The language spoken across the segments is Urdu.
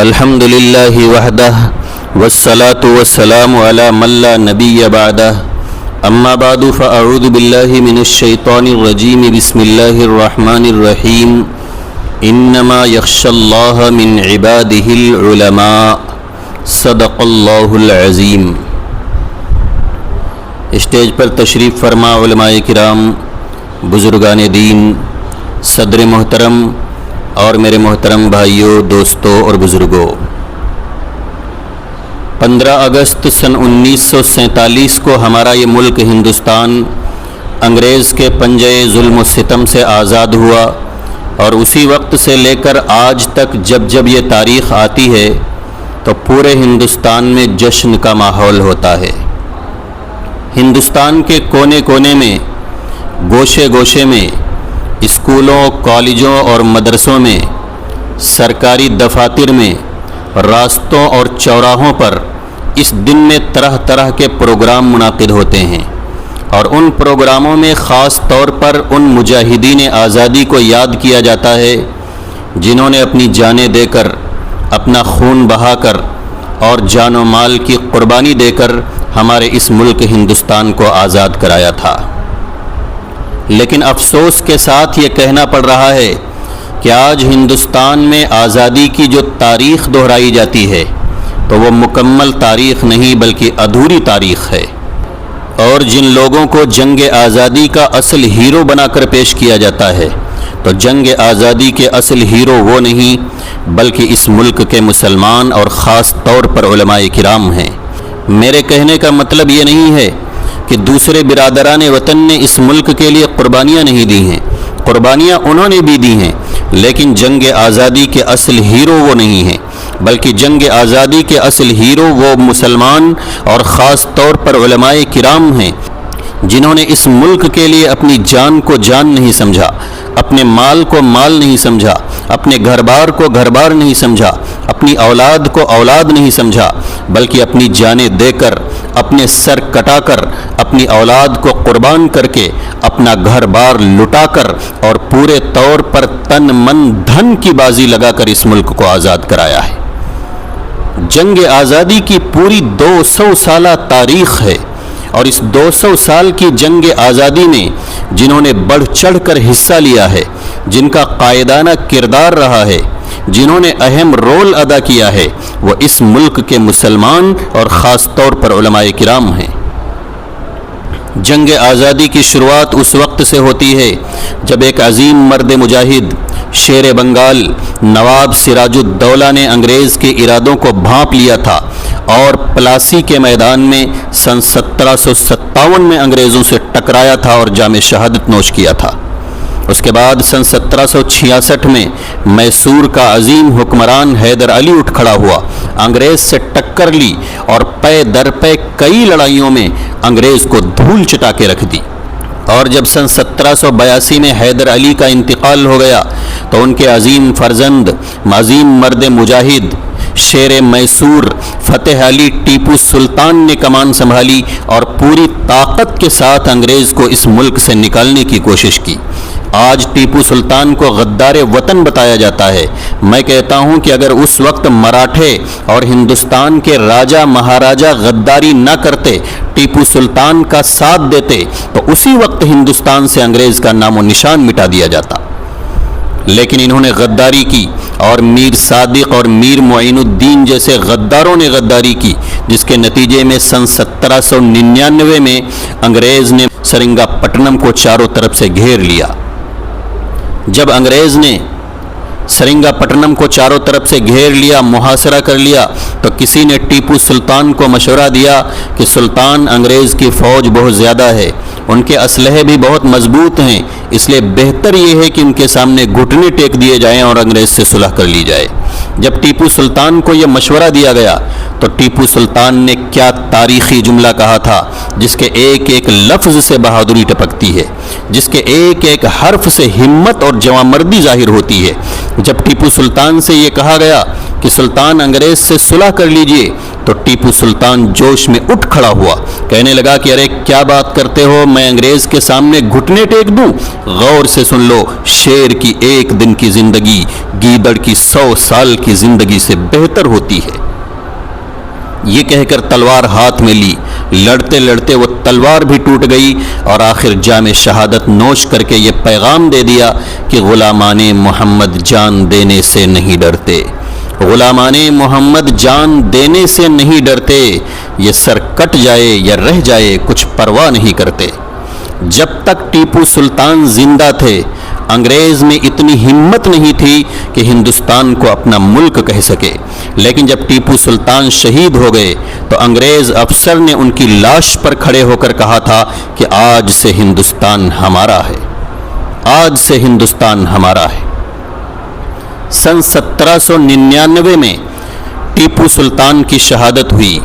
الحمد للہ وحدہ والصلاة والسلام علی من لا نبی بعدہ اما بعد فاعوذ باللہ من الشیطان الرجیم بسم اللہ الرحمن الرحیم انما یخشی اللہ من عبادہ العلماء صدق اللہ العظیم۔ اسٹیج پر تشریف فرما علماء کرام، بزرگان دین، صدر محترم اور میرے محترم بھائیوں، دوستوں اور بزرگوں، 15 اگست سن 1947 کو ہمارا یہ ملک ہندوستان انگریز کے پنجے ظلم و ستم سے آزاد ہوا، اور اسی وقت سے لے کر آج تک جب یہ تاریخ آتی ہے تو پورے ہندوستان میں جشن کا ماحول ہوتا ہے۔ ہندوستان کے کونے کونے میں، گوشے گوشے میں، اسکولوں، کالجوں اور مدرسوں میں، سرکاری دفاتر میں، راستوں اور چوراہوں پر اس دن میں طرح طرح کے پروگرام منعقد ہوتے ہیں، اور ان پروگراموں میں خاص طور پر ان مجاہدین آزادی کو یاد کیا جاتا ہے جنہوں نے اپنی جانیں دے کر، اپنا خون بہا کر اور جان و مال کی قربانی دے کر ہمارے اس ملک ہندوستان کو آزاد کرایا تھا۔ لیکن افسوس کے ساتھ یہ کہنا پڑ رہا ہے کہ آج ہندوستان میں آزادی کی جو تاریخ دہرائی جاتی ہے تو وہ مکمل تاریخ نہیں بلکہ ادھوری تاریخ ہے، اور جن لوگوں کو جنگ آزادی کا اصل ہیرو بنا کر پیش کیا جاتا ہے تو جنگ آزادی کے اصل ہیرو وہ نہیں بلکہ اس ملک کے مسلمان اور خاص طور پر علماء کرام ہیں۔ میرے کہنے کا مطلب یہ نہیں ہے کہ دوسرے برادران وطن نے اس ملک کے لیے قربانیاں نہیں دی ہیں، قربانیاں انہوں نے بھی دی ہیں، لیکن جنگ آزادی کے اصل ہیرو وہ نہیں ہیں بلکہ جنگ آزادی کے اصل ہیرو وہ مسلمان اور خاص طور پر علماء کرام ہیں جنہوں نے اس ملک کے لیے اپنی جان کو جان نہیں سمجھا، اپنے مال کو مال نہیں سمجھا، اپنے گھر بار کو گھر بار نہیں سمجھا، اپنی اولاد کو اولاد نہیں سمجھا، بلکہ اپنی جانیں دے کر، اپنے سر کٹا کر، اپنی اولاد کو قربان کر کے، اپنا گھر بار لٹا کر اور پورے طور پر تن من دھن کی بازی لگا کر اس ملک کو آزاد کرایا ہے۔ جنگ آزادی کی پوری 200 سالہ تاریخ ہے، اور اس 200 سال کی جنگ آزادی میں جنہوں نے بڑھ چڑھ کر حصہ لیا ہے، جن کا قائدانہ کردار رہا ہے، جنہوں نے اہم رول ادا کیا ہے، وہ اس ملک کے مسلمان اور خاص طور پر علماء کرام ہیں۔ جنگ آزادی کی شروعات اس وقت سے ہوتی ہے جب ایک عظیم مرد مجاہد، شیر بنگال نواب سراج الدولہ نے انگریز کے ارادوں کو بھانپ لیا تھا اور پلاسی کے میدان میں سن 1757 میں انگریزوں سے ٹکرایا تھا اور جام شہادت نوش کیا تھا۔ اس کے بعد سن 1766 میں میسور کا عظیم حکمران حیدر علی اٹھ کھڑا ہوا، انگریز سے ٹکر لی اور پے در پے کئی لڑائیوں میں انگریز کو دھول چٹا کے رکھ دی، اور جب سن 1782 میں حیدر علی کا انتقال ہو گیا تو ان کے عظیم فرزند، عظیم مرد مجاہد، شیر میسور فتح علی ٹیپو سلطان نے کمان سنبھالی اور پوری طاقت کے ساتھ انگریز کو اس ملک سے نکالنے کی کوشش کی۔ آج ٹیپو سلطان کو غدار وطن بتایا جاتا ہے۔ میں کہتا ہوں کہ اگر اس وقت مراٹھے اور ہندوستان کے راجہ مہاراجہ غداری نہ کرتے، ٹیپو سلطان کا ساتھ دیتے، تو اسی وقت ہندوستان سے انگریز کا نام و نشان مٹا دیا جاتا، لیکن انہوں نے غداری کی، اور میر صادق اور میر معین الدین جیسے غداروں نے غداری کی، جس کے نتیجے میں سن 1799 میں انگریز نے سرنگا پٹنم کو چاروں طرف سے گھیر لیا۔ جب انگریز نے سرنگا پٹنم کو چاروں طرف سے گھیر لیا، محاصرہ کر لیا، تو کسی نے ٹیپو سلطان کو مشورہ دیا کہ سلطان، انگریز کی فوج بہت زیادہ ہے، ان کے اسلحے بھی بہت مضبوط ہیں، اس لیے بہتر یہ ہے کہ ان کے سامنے گھٹنے ٹیک دیے جائیں اور انگریز سے صلح کر لی جائے۔ جب ٹیپو سلطان کو یہ مشورہ دیا گیا تو ٹیپو سلطان نے کیا تاریخی جملہ کہا تھا، جس کے ایک ایک لفظ سے بہادری ٹپکتی ہے، جس کے ایک ایک حرف سے ہمت اور جوانمردی ظاہر ہوتی ہے۔ جب ٹیپو سلطان سے یہ کہا گیا کہ سلطان انگریز سے صلح کر لیجئے تو ٹیپو سلطان جوش میں اٹھ کھڑا ہوا، کہنے لگا کہ ارے کیا بات کرتے ہو، میں انگریز کے سامنے گھٹنے ٹیک دوں؟ غور سے سن لو، شیر کی 1 دن کی زندگی گیدڑ کی 100 سال کی زندگی سے بہتر ہوتی ہے۔ یہ کہہ کر تلوار ہاتھ میں لی، لڑتے لڑتے وہ تلوار بھی ٹوٹ گئی اور آخر جام شہادت نوش کر کے یہ پیغام دے دیا کہ غلامان محمد جان دینے سے نہیں ڈرتے، غلامان محمد جان دینے سے نہیں ڈرتے، یہ سر کٹ جائے یا رہ جائے کچھ پرواہ نہیں کرتے۔ جب تک ٹیپو سلطان زندہ تھے انگریز میں اتنی ہمت نہیں تھی کہ ہندوستان کو اپنا ملک کہہ سکے، لیکن جب ٹیپو سلطان شہید ہو گئے تو انگریز افسر نے ان کی لاش پر کھڑے ہو کر کہا تھا کہ آج سے ہندوستان ہمارا ہے، آج سے ہندوستان ہمارا ہے۔ سن 1799 میں ٹیپو سلطان کی شہادت ہوئی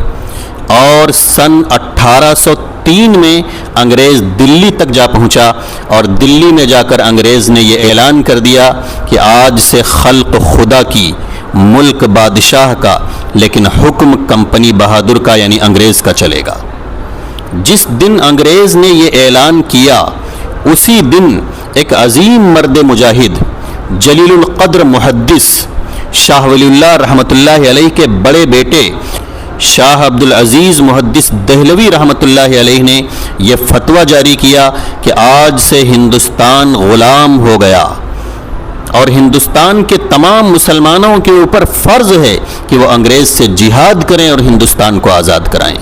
اور سن 1803 میں انگریز دلی تک جا پہنچا اور دلی میں جا کر انگریز نے یہ اعلان کر دیا کہ آج سے خلق خدا کی، ملک بادشاہ کا، لیکن حکم کمپنی بہادر کا یعنی انگریز کا چلے گا۔ جس دن انگریز نے یہ اعلان کیا اسی دن ایک عظیم مرد مجاہد، جلیل القدر محدث شاہ ولی اللہ رحمۃ اللہ علیہ کے بڑے بیٹے شاہ عبدالعزیز محدث دہلوی رحمۃ اللہ علیہ نے یہ فتویٰ جاری کیا کہ آج سے ہندوستان غلام ہو گیا اور ہندوستان کے تمام مسلمانوں کے اوپر فرض ہے کہ وہ انگریز سے جہاد کریں اور ہندوستان کو آزاد کرائیں۔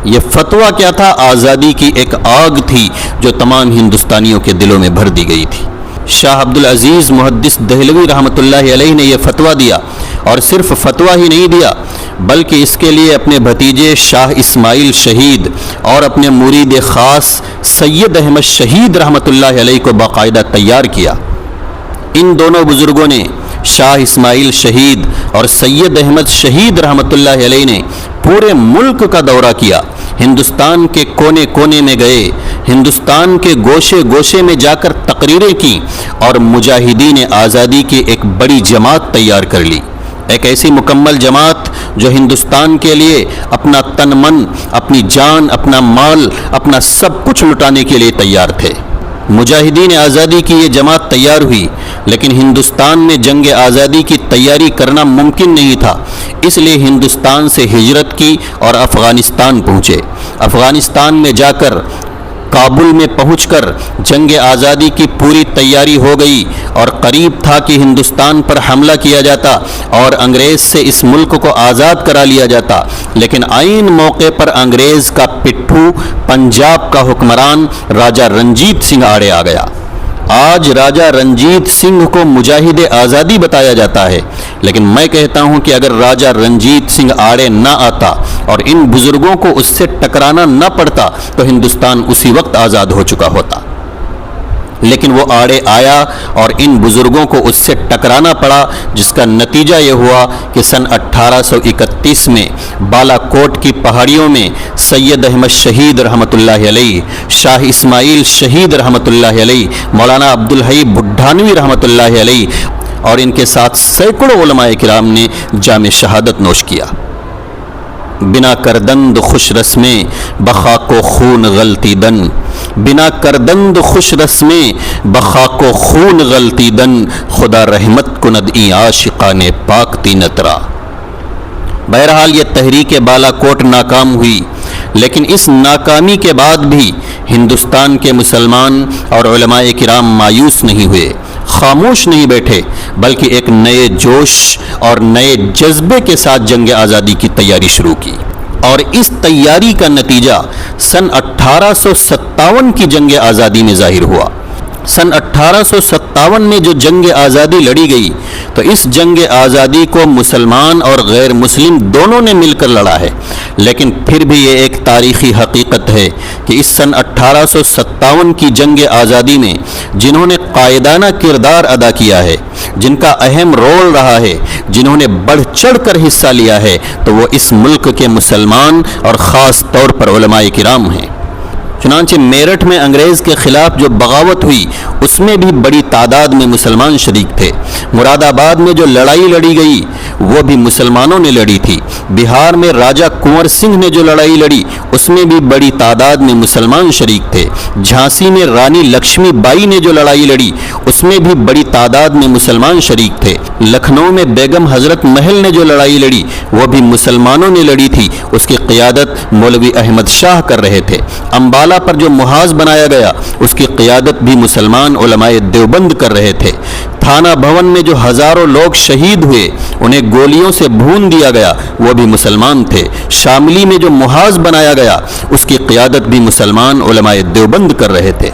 یہ فتویٰ کیا تھا؟ آزادی کی ایک آگ تھی جو تمام ہندوستانیوں کے دلوں میں بھر دی گئی تھی۔ شاہ عبدالعزیز محدث دہلوی رحمۃ اللہ علیہ نے یہ فتویٰ دیا اور صرف فتویٰ ہی نہیں دیا بلکہ اس کے لیے اپنے بھتیجے شاہ اسماعیل شہید اور اپنے مرید خاص سید احمد شہید رحمۃ اللہ علیہ کو باقاعدہ تیار کیا۔ ان دونوں بزرگوں نے، شاہ اسماعیل شہید اور سید احمد شہید رحمۃ اللہ علیہ نے پورے ملک کا دورہ کیا، ہندوستان کے کونے کونے میں گئے، ہندوستان کے گوشے گوشے میں جا کر تقریریں کی اور مجاہدین آزادی کی ایک بڑی جماعت تیار کر لی، ایک ایسی مکمل جماعت جو ہندوستان کے لیے اپنا تن من، اپنی جان، اپنا مال، اپنا سب کچھ لٹانے کے لیے تیار تھے۔ مجاہدین آزادی کی یہ جماعت تیار ہوئی لیکن ہندوستان میں جنگ آزادی کی تیاری کرنا ممکن نہیں تھا، اس لیے ہندوستان سے ہجرت کی اور افغانستان پہنچے۔ افغانستان میں جا کر کابل میں پہنچ کر جنگ آزادی کی پوری تیاری ہو گئی اور قریب تھا کہ ہندوستان پر حملہ کیا جاتا اور انگریز سے اس ملک کو آزاد کرا لیا جاتا، لیکن عین موقع پر انگریز کا پٹھو پنجاب کا حکمران راجہ رنجیت سنگھ آڑے آ گیا۔ آج راجہ رنجیت سنگھ کو مجاہد آزادی بتایا جاتا ہے، لیکن میں کہتا ہوں کہ اگر راجہ رنجیت سنگھ آڑے نہ آتا اور ان بزرگوں کو اس سے ٹکرانا نہ پڑتا تو ہندوستان اسی وقت آزاد ہو چکا ہوتا، لیکن وہ آڑے آیا اور ان بزرگوں کو اس سے ٹکرانا پڑا، جس کا نتیجہ یہ ہوا کہ سن 1831 میں بالا کوٹ کی پہاڑیوں میں سید احمد شہید رحمۃ اللہ علیہ، شاہ اسماعیل شہید رحمۃ اللہ علیہ، مولانا عبدالحی بڈھانوی رحمۃ اللہ علیہ اور ان کے ساتھ سینکڑوں علماء کرام نے جام شہادت نوش کیا۔ بنا کردند خوش رسمیں بخاک و خون غلطی دن، بنا کردند خوش رسمیں بخاک و خون غلطی دن، خدا رحمت کند ای عاشقان پاک تینترا۔ بہرحال یہ تحریک بالا کوٹ ناکام ہوئی، لیکن اس ناکامی کے بعد بھی ہندوستان کے مسلمان اور علماء کرام مایوس نہیں ہوئے، خاموش نہیں بیٹھے، بلکہ ایک نئے جوش اور نئے جذبے کے ساتھ جنگ آزادی کی تیاری شروع کی، اور اس تیاری کا نتیجہ سن 1857 کی جنگ آزادی میں ظاہر ہوا۔ سن 1857 میں جو جنگ آزادی لڑی گئی تو اس جنگ آزادی کو مسلمان اور غیر مسلم دونوں نے مل کر لڑا ہے، لیکن پھر بھی یہ ایک تاریخی حقیقت ہے کہ اس سن 1857 کی جنگ آزادی میں جنہوں نے قائدانہ کردار ادا کیا ہے، جن کا اہم رول رہا ہے، جنہوں نے بڑھ چڑھ کر حصہ لیا ہے، تو وہ اس ملک کے مسلمان اور خاص طور پر علماء کرام ہیں۔ چنانچہ میرٹھ میں انگریز کے خلاف جو بغاوت ہوئی اس میں بھی بڑی تعداد میں مسلمان شریک تھے۔ مراد آباد میں جو لڑائی لڑی گئی وہ بھی مسلمانوں نے لڑی تھی۔ بہار میں راجہ کنور سنگھ نے جو لڑائی لڑی اس میں بھی بڑی تعداد میں مسلمان شریک تھے۔ جھانسی میں رانی لکشمی بائی نے جو لڑائی لڑی اس میں بھی بڑی تعداد میں مسلمان شریک تھے۔ لکھنؤ میں بیگم حضرت محل نے جو لڑائی لڑی وہ بھی مسلمانوں نے لڑی تھی، اس کی قیادت مولوی احمد شاہ کر رہے تھے۔ امبالہ پر جو محاذ بنایا گیا اس کی قیادت بھی مسلمان علماء دیوبند کر رہے تھے۔ تھانہ بھون میں جو ہزاروں لوگ شہید ہوئے انہیں گولیوں سے بھون دیا گیا وہ بھی مسلمان تھے۔ شاملی میں جو محاذ بنایا گیا اس کی قیادت بھی مسلمان علماء دیوبند کر رہے تھے۔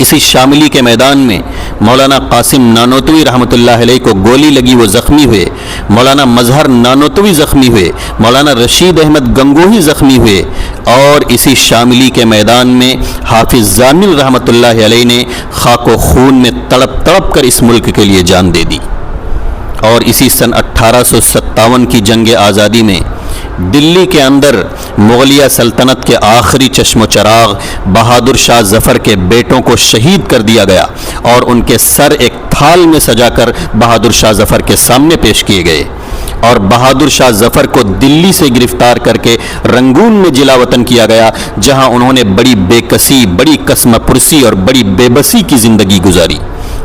اسی شاملی کے میدان میں مولانا قاسم نانوتوی رحمۃ اللہ علیہ کو گولی لگی، وہ زخمی ہوئے۔ مولانا مظہر نانوتوی زخمی ہوئے، مولانا رشید احمد گنگوہی زخمی ہوئے، اور اسی شاملی کے میدان میں حافظ زامل رحمۃ اللہ علیہ نے خاک و خون میں تڑپ تڑپ کر اس ملک کے لیے جان دے دی۔ اور اسی سن 1857 کی جنگ آزادی میں دلی کے اندر مغلیہ سلطنت کے آخری چشم و چراغ بہادر شاہ ظفر کے بیٹوں کو شہید کر دیا گیا اور ان کے سر ایک تھال میں سجا کر بہادر شاہ ظفر کے سامنے پیش کیے گئے، اور بہادر شاہ ظفر کو دلی سے گرفتار کر کے رنگون میں جلا وطن کیا گیا، جہاں انہوں نے بڑی بے کسی، بڑی قسم پرسی اور بڑی بے بسی کی زندگی گزاری۔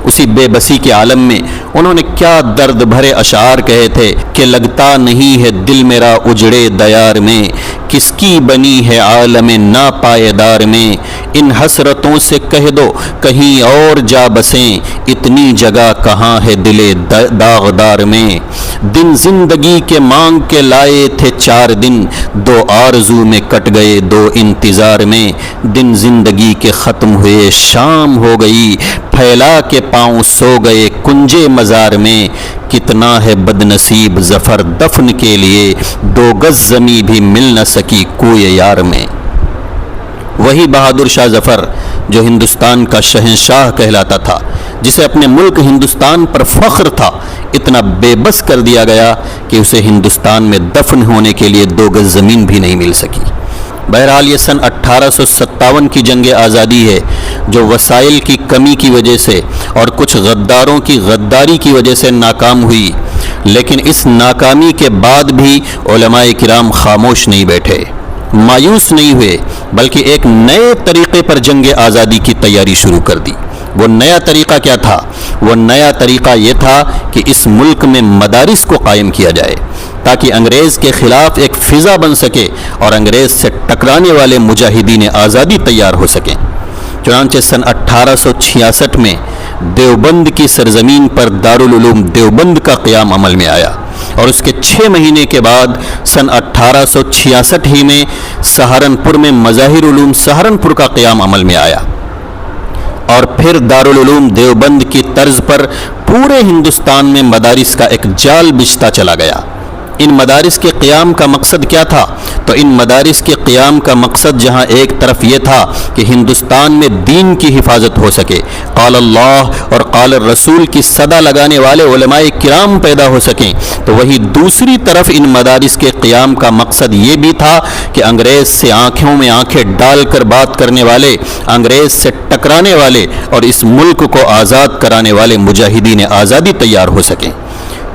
اسی بے بسی کے عالم میں انہوں نے کیا درد بھرے اشعار کہے تھے کہ لگتا نہیں ہے دل میرا اجڑے دیار میں، کس کی بنی ہے عالم ناپائیدار میں، ان حسرتوں سے کہہ دو کہیں اور جا بسیں، اتنی جگہ کہاں ہے دل داغدار میں، دن زندگی کے مانگ کے لائے تھے 4 دن، 2 آرزو میں کٹ گئے 2 انتظار میں، دن زندگی کے ختم ہوئے شام ہو گئی، پھیلا کے پاؤں سو گئے کنجے مزار میں، کتنا ہے بد نصیب ظفر دفن کے لیے، 2 گز زمیں بھی مل نہ سکی کوئے یار میں۔ وہی بہادر شاہ ظفر جو ہندوستان کا شہنشاہ کہلاتا تھا، جسے اپنے ملک ہندوستان پر فخر تھا، اتنا بے بس کر دیا گیا کہ اسے ہندوستان میں دفن ہونے کے لیے 2 گز زمین بھی نہیں مل سکی۔ بہرحال یہ سن 1857 کی جنگ آزادی ہے جو وسائل کی کمی کی وجہ سے اور کچھ غداروں کی غداری کی وجہ سے ناکام ہوئی، لیکن اس ناکامی کے بعد بھی علماء کرام خاموش نہیں بیٹھے، مایوس نہیں ہوئے، بلکہ ایک نئے طریقے پر جنگ آزادی کی تیاری شروع کر دی۔ وہ نیا طریقہ کیا تھا؟ وہ نیا طریقہ یہ تھا کہ اس ملک میں مدارس کو قائم کیا جائے تاکہ انگریز کے خلاف ایک فضا بن سکے اور انگریز سے ٹکرانے والے مجاہدین آزادی تیار ہو سکیں۔ چنانچہ سن 1866 میں دیوبند کی سرزمین پر دارالعلوم دیوبند کا قیام عمل میں آیا، اور اس کے 6 مہینے کے بعد سن 1866 ہی میں سہارنپور میں مظاہر علوم سہارنپور کا قیام عمل میں آیا، اور پھر دارالعلوم دیوبند کی طرز پر پورے ہندوستان میں مدارس کا ایک جال بچھتا چلا گیا۔ ان مدارس کے قیام کا مقصد کیا تھا؟ تو ان مدارس کے قیام کا مقصد جہاں ایک طرف یہ تھا کہ ہندوستان میں دین کی حفاظت ہو سکے، قال اللہ اور قال الرسول کی صدا لگانے والے علماء کرام پیدا ہو سکیں، تو وہی دوسری طرف ان مدارس کے قیام کا مقصد یہ بھی تھا کہ انگریز سے آنکھوں میں آنکھیں ڈال کر بات کرنے والے، انگریز سے ٹکرانے والے اور اس ملک کو آزاد کرانے والے مجاہدین آزادی تیار ہو سکیں۔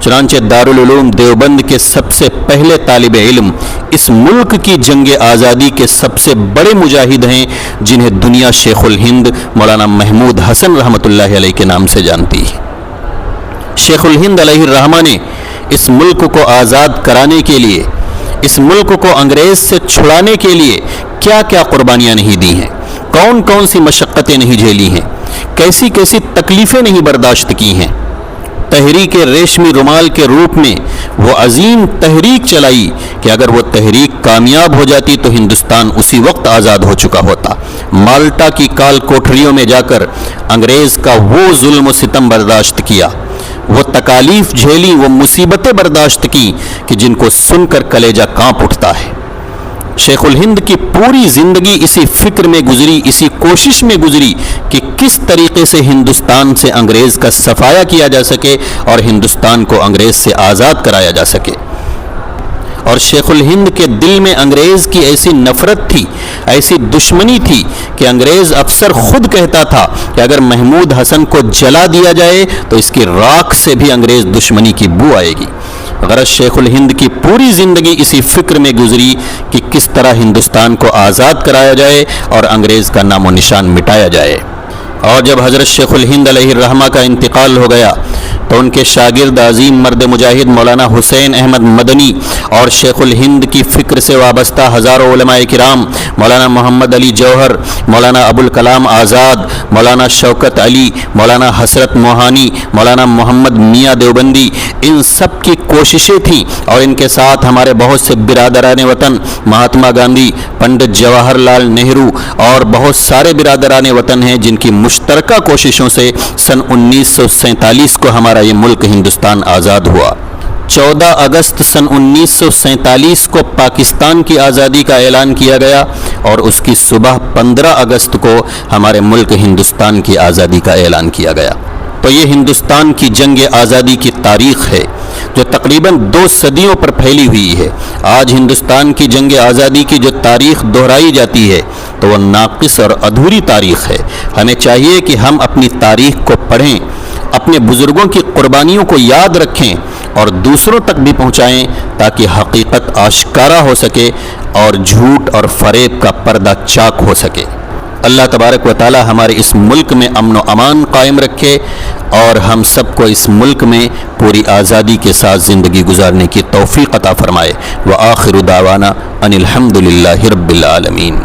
چنانچہ دارالعلوم دیوبند کے سب سے پہلے طالب علم اس ملک کی جنگ آزادی کے سب سے بڑے مجاہد ہیں، جنہیں دنیا شیخ الہند مولانا محمود حسن رحمۃ اللہ علیہ کے نام سے جانتی ہے۔ شیخ الہند علیہ الرحمہ نے اس ملک کو آزاد کرانے کے لیے، اس ملک کو انگریز سے چھڑانے کے لیے کیا کیا قربانیاں نہیں دی ہیں، کون کون سی مشقتیں نہیں جھیلی ہیں، کیسی کیسی تکلیفیں نہیں برداشت کی ہیں۔ تحریک ریشمی رومال کے روپ میں وہ عظیم تحریک چلائی کہ اگر وہ تحریک کامیاب ہو جاتی تو ہندوستان اسی وقت آزاد ہو چکا ہوتا۔ مالٹا کی کال کوٹریوں میں جا کر انگریز کا وہ ظلم و ستم برداشت کیا، وہ تکالیف جھیلی، وہ مصیبتیں برداشت کی کہ جن کو سن کر کلیجہ کانپ اٹھتا ہے۔ شیخ الہند کی پوری زندگی اسی فکر میں گزری، اسی کوشش میں گزری کہ کس طریقے سے ہندوستان سے انگریز کا صفایا کیا جا سکے اور ہندوستان کو انگریز سے آزاد کرایا جا سکے۔ اور شیخ الہند کے دل میں انگریز کی ایسی نفرت تھی، ایسی دشمنی تھی کہ انگریز افسر خود کہتا تھا کہ اگر محمود حسن کو جلا دیا جائے تو اس کی راکھ سے بھی انگریز دشمنی کی بو آئے گی۔ غرض شیخ الہند کی پوری زندگی اسی فکر میں گزری کہ کس طرح ہندوستان کو آزاد کرایا جائے اور انگریز کا نام و نشان مٹایا جائے۔ اور جب حضرت شیخ الہند علیہ الرحمہ کا انتقال ہو گیا تو ان کے شاگرد عظیم مرد مجاہد مولانا حسین احمد مدنی اور شیخ الہند کی فکر سے وابستہ ہزاروں علماء کرام، مولانا محمد علی جوہر، مولانا ابوالکلام آزاد، مولانا شوکت علی، مولانا حسرت موہانی، مولانا محمد میاں دیوبندی، ان سب کی کوششیں تھیں، اور ان کے ساتھ ہمارے بہت سے برادران وطن، مہاتما گاندھی، پنڈت جواہر لال نہرو اور بہت سارے برادران وطن ہیں جن کی مشترکہ کوششوں سے سن 1947 کو ہمارا یہ ملک ہندوستان آزاد ہوا۔ 14 اگست سن 1947 کو پاکستان کی آزادی کا اعلان کیا گیا اور اس کی صبح 15 اگست کو ہمارے ملک ہندوستان کی آزادی کا اعلان کیا گیا۔ تو یہ ہندوستان کی جنگ آزادی کی تاریخ ہے جو تقریباً 2 صدیوں پر پھیلی ہوئی ہے۔ آج ہندوستان کی جنگ آزادی کی جو تاریخ دہرائی جاتی ہے تو وہ ناقص اور ادھوری تاریخ ہے۔ ہمیں چاہیے کہ ہم اپنی تاریخ کو پڑھیں، اپنے بزرگوں کی قربانیوں کو یاد رکھیں اور دوسروں تک بھی پہنچائیں تاکہ حقیقت آشکارا ہو سکے اور جھوٹ اور فریب کا پردہ چاک ہو سکے۔ اللہ تبارک و تعالی ہمارے اس ملک میں امن و امان قائم رکھے اور ہم سب کو اس ملک میں پوری آزادی کے ساتھ زندگی گزارنے کی توفیق عطا فرمائے۔ وآخر دعوانا ان الحمد للہ رب العالمین۔